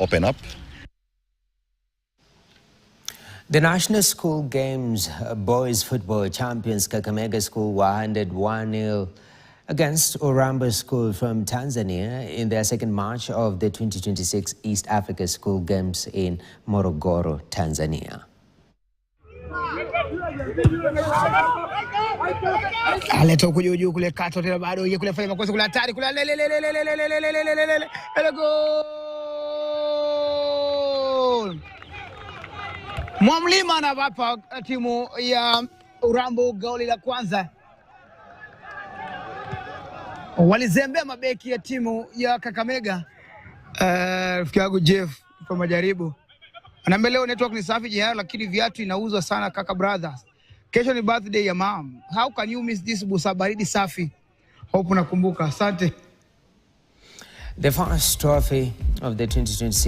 open up. The National School Games Boys Football Champions Kakamega School were handed 1-0 against Urambo School from Tanzania in their second match of the 2026 East Africa School Games in Morogoro, Tanzania. Aleta kujuju kule kato tena bado yeye kule fanya makosa kule hatari kule goal. Mwamlima anawapa timu ya Urambo goli la kwanza. Walizembea mabeki ya timu ya Kakamega. Rafiki yangu Jeff kwa majaribu. Anaambia leo network ni safi jana lakini viatu inauzwa sana kaka brothers. Kesho ni birthday ya mom. How can you miss this busa baridi safi? Hope unakumbuka. Asante. The first trophy of the 2026